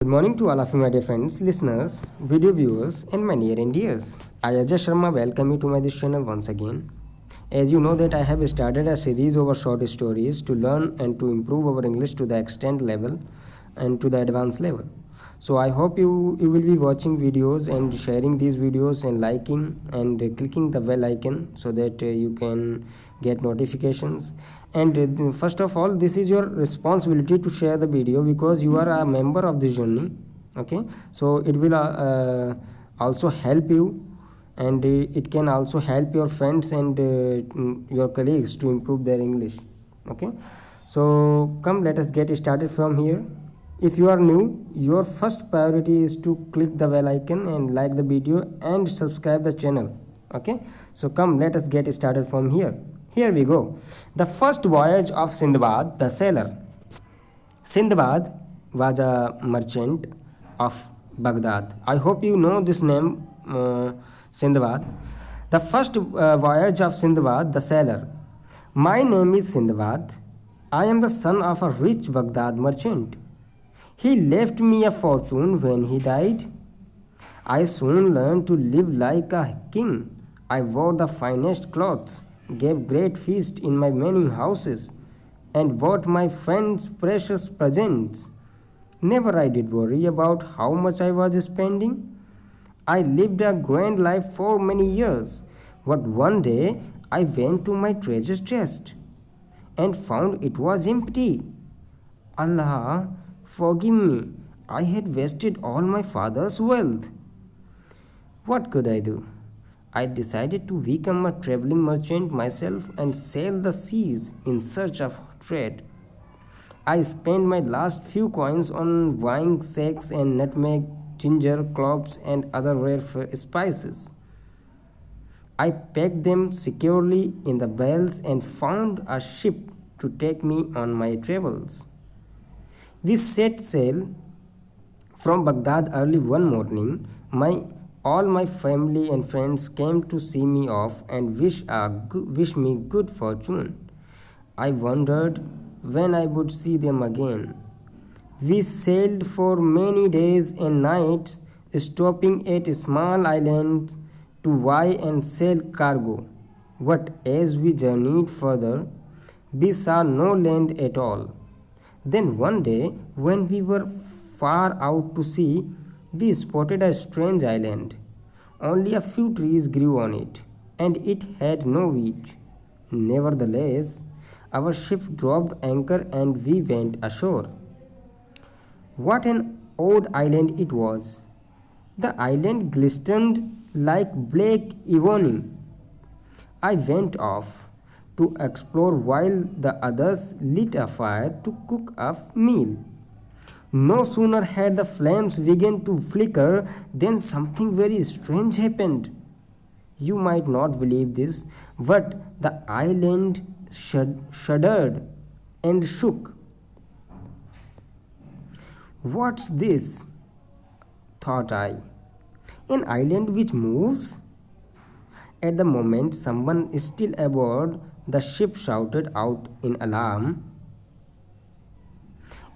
Good morning to all of you, my dear friends, listeners, video viewers, and my near and dears. I Ajay Sharma welcome you to my this channel once again. As you know that I have started a series over short stories to learn and to improve our English to the extent level and to the advanced level. So I hope you will be watching videos and sharing these videos and liking and clicking the bell icon so that you can get notifications. And first of all, this is your responsibility to share the video because you are a member of this journey. Okay, so it will also help you, and it can also help your friends and your colleagues to improve their English. Okay, so come, let us get started from here. If you are new, your first priority is to click the bell icon and like the video and subscribe the channel. Okay, so come, let us get started from here. Here we go. The first voyage of Sindbad the sailor. Sindbad was a merchant of Baghdad. I hope you know this name, Sindbad. The first voyage of Sindbad the sailor. My name is Sindbad. I am the son of a rich Baghdad merchant. He left me a fortune when he died. I soon learned to live like a king. I wore the finest clothes, gave great feasts in my many houses, and bought my friends precious presents. Never I did worry about how much I was spending. I lived a grand life for many years, but one day I went to my treasure chest and found it was empty. Allah, forgive me, I had wasted all my father's wealth. What could I do? I decided to become a traveling merchant myself and sail the seas in search of trade. I spent my last few coins on buying sacks and nutmeg, ginger, cloves, and other rare spices. I packed them securely in the bales and found a ship to take me on my travels. We set sail from Baghdad early one morning. All my family and friends came to see me off and wish me good fortune. I wondered when I would see them again. We sailed for many days and nights, stopping at small islands to buy and sell cargo. But as we journeyed further, we saw no land at all. Then one day, when we were far out to sea, we spotted a strange island. Only a few trees grew on it, and it had no beach. Nevertheless, our ship dropped anchor and we went ashore. What an odd island it was! The island glistened like black ebony. I went off to explore while the others lit a fire to cook a meal. No sooner had the flames begun to flicker than something very strange happened. You might not believe this, but the island shuddered and shook. What's this? Thought I. An island which moves? At the moment, someone still aboard the ship shouted out in alarm.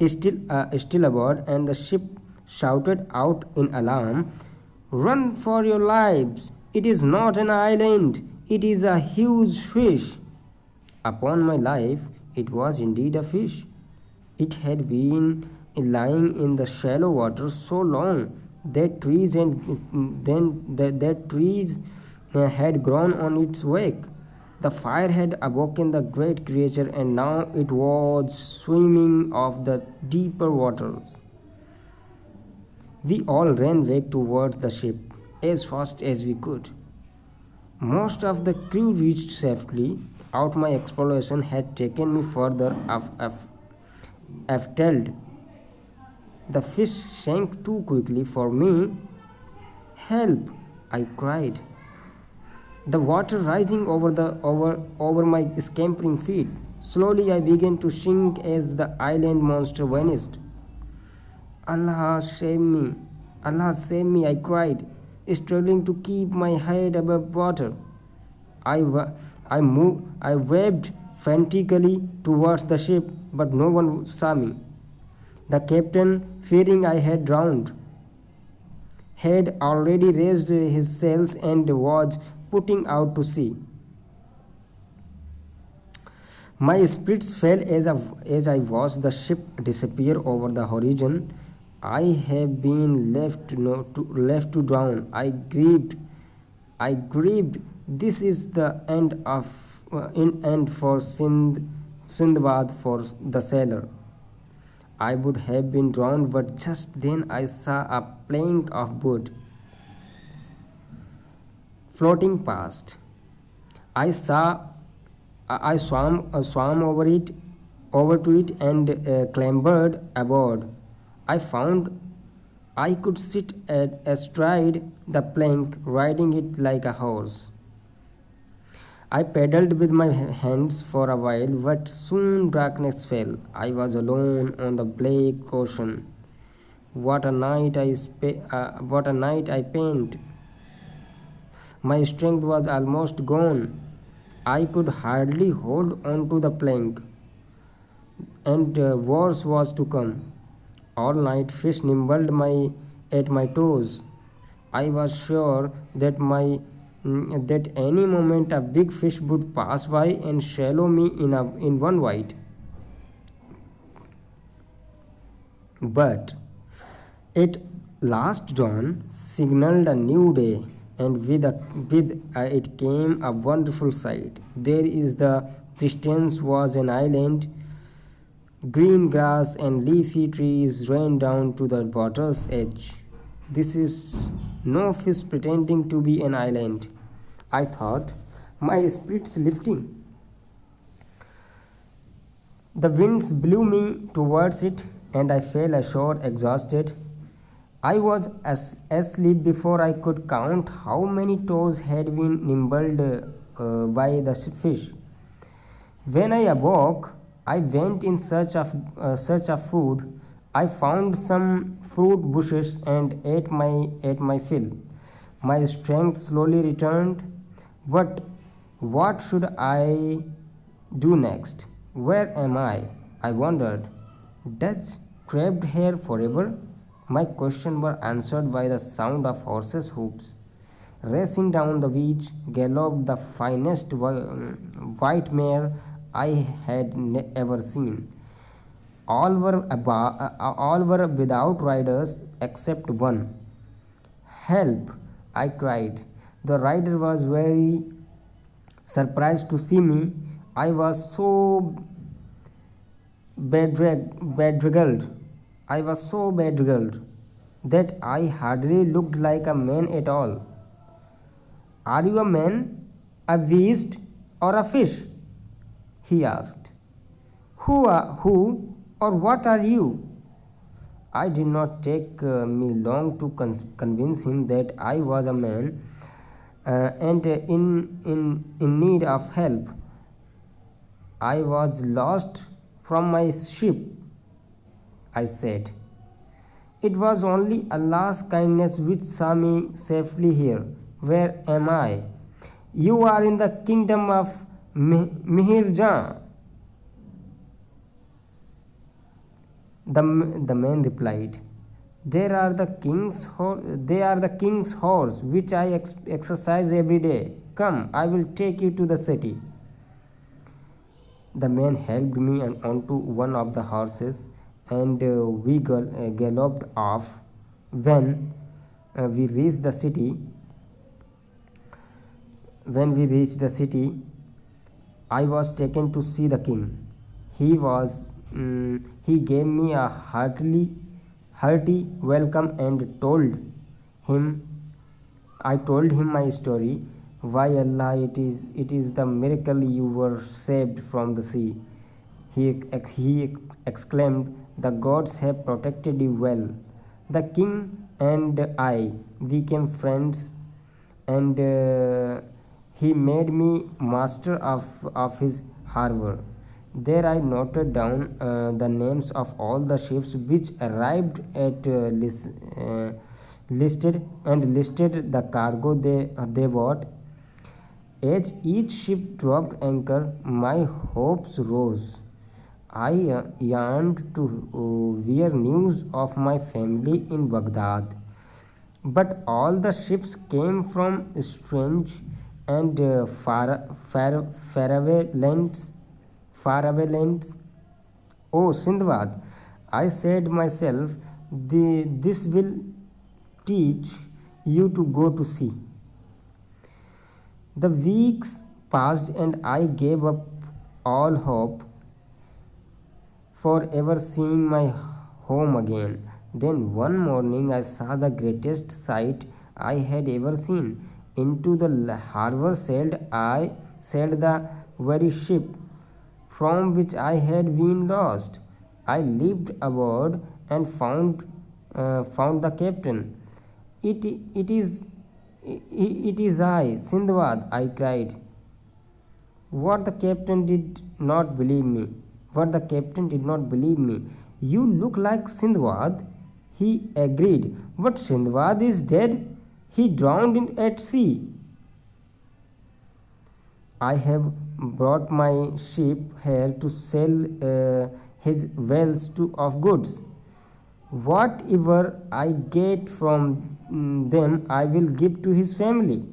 Still aboard, and the ship shouted out in alarm, "Run for your lives! It is not an island, it is a huge fish." Upon my life, it was indeed a fish. It had been lying in the shallow water so long that trees had grown on its wake. The fire had awoken the great creature, and now it was swimming off the deeper waters. We all ran back towards the ship as fast as we could. Most of the crew reached safely. Out my exploration had taken me further afield. The fish sank too quickly for me. "Help!" I cried, the water rising over my scampering feet. Slowly I began to sink as the island monster vanished. "Allah save me! Allah save me!" I cried, struggling to keep my head above water. I waved frantically towards the ship, but no one saw me. The captain, fearing I had drowned, had already raised his sails and was putting out to sea. My spirits fell as I watched the ship disappear over the horizon. I have been left to drown. I grieved. This is the end of end for Sindbad for the sailor. I would have been drowned, but just then I saw a plank of wood floating past. I saw I swam over to it, and clambered aboard. I found I could sit astride the plank, riding it like a horse. I paddled with my hands for a while, but soon darkness fell. I was alone on the black ocean. What a night I spent! My strength was almost gone. I could hardly hold on to the plank, and worse was to come. All night fish nibbled at my toes. I was sure that any moment a big fish would pass by and swallow me in one bite. But at last dawn signaled a new day, and with it came a wonderful sight. There is the distance was an island. Green grass and leafy trees ran down to the water's edge. This is no fish pretending to be an island, I thought, my spirits lifting. The winds blew me towards it, and I fell ashore exhausted. I was asleep before I could count how many toes had been nibbled by the fish. When I awoke, I went in search of food. I found some fruit bushes and ate my fill. My strength slowly returned. What should I do next? Where am I? I wondered. Does trapped here forever? My questions were answered by the sound of horses' hoofs. Racing down the beach galloped the finest white mare I had ever seen. All were without riders except one. Help! I cried. The rider was very surprised to see me. I was so bedraggled. I was so bedraggled that I hardly looked like a man at all. Are you a man, a beast, or a fish? He asked. Who or what are you? I did not take me long to convince him that I was a man and in need of help. I was lost from my ship, I said. It was only Allah's kindness which saw me safely here. Where am I? You are in the kingdom of Mihirjan. The man replied, They are the king's horse, which I exercise every day. Come, I will take you to the city. The man helped me onto one of the horses, and we galloped off. When we reached the city, I was taken to see the king. He gave me a hearty welcome and I told him my story. Why Allah, it is the miracle you were saved from the sea. He exclaimed, The gods have protected you well. The king and I became friends, and he made me master of his harbor. There I noted down the names of all the ships which arrived at listed the cargo they bought. As each ship dropped anchor, my hopes rose. I yearned to hear news of my family in Baghdad, but all the ships came from strange and faraway lands. Faraway lands. Oh, Sindbad, I said myself, this will teach you to go to sea. The weeks passed and I gave up all hope for ever seeing my home again. Then one morning I saw the greatest sight I had ever seen. Into the harbor sailed the very ship from which I had been lost. I leaped aboard and found the captain. It, it is it is I, Sindbad, I cried. What the captain did not believe me. What the captain did not believe me. You look like Sindbad, he agreed. But Sindbad is dead. He drowned at sea. I have brought my ship here to sell his wells of goods. Whatever I get from them, I will give to his family.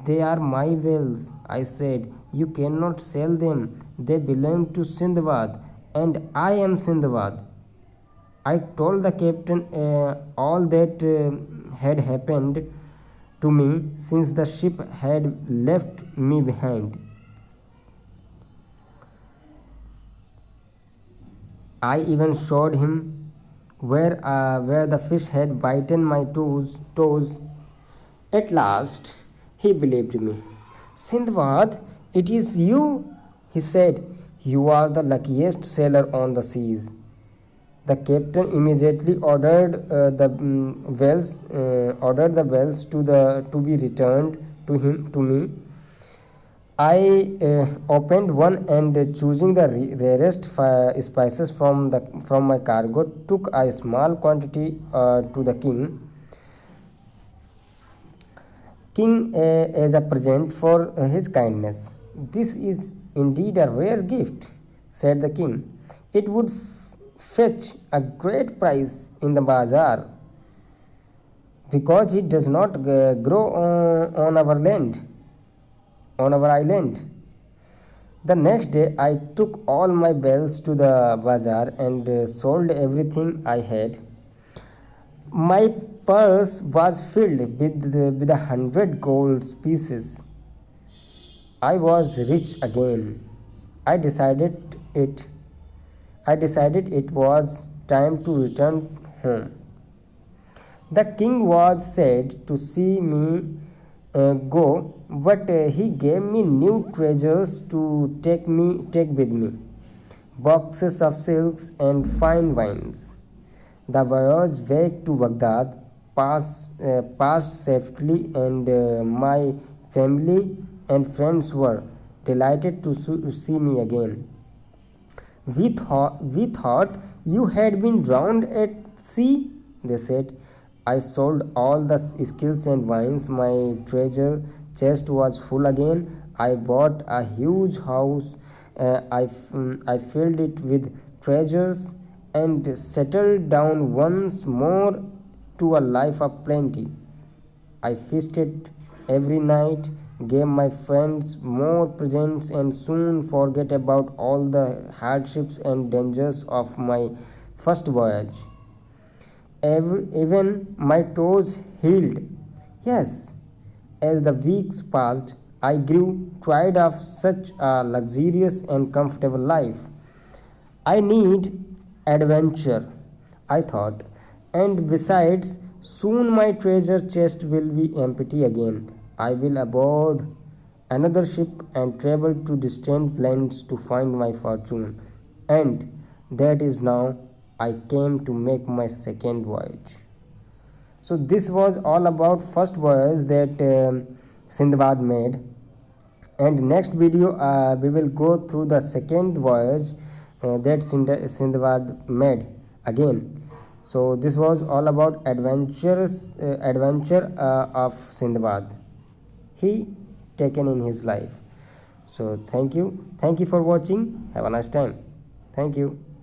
They are my wells, I said. You cannot sell them. They belong to Sindbad, and I am Sindbad. I told the captain all that had happened to me since the ship had left me behind. I even showed him where the fish had bitten my toes. At last, he believed me. Sindbad, it is you, he said. You are the luckiest sailor on the seas. The captain immediately ordered the wells to be returned to me. I opened one and choosing the rarest spices from my cargo, took a small quantity to the king as a present for his kindness. This is indeed a rare gift, said the king. It would fetch a great price in the bazaar because it does not grow on our island. The next day I took all my bells to the bazaar and sold everything I had. My purse was filled with 100 gold pieces. I was rich again. I decided it. I decided it was time to return home. The king was sad to see me go, but he gave me new treasures to take with me, boxes of silks and fine wines. The voyage back to Baghdad passed safely, and my family and friends were delighted to see me again. We thought you had been drowned at sea, they said. I sold all the skills and wines. My treasure chest was full again. I bought a huge house. I filled it with treasures and settled down once more to a life of plenty. I feasted every night, gave my friends more presents, and soon forget about all the hardships and dangers of my first voyage. Even my toes healed. Yes, as the weeks passed, I grew tired of such a luxurious and comfortable life. I need adventure, I thought, and besides, soon my treasure chest will be empty again. I will board another ship and travel to distant lands to find my fortune. And that is now I came to make my second voyage. So this was all about first voyage that Sindbad made, and next video we will go through the second voyage that Sindbad made again. So this was all about adventure of Sindbad he taken in his life. So thank you for watching. Have a nice time. Thank you.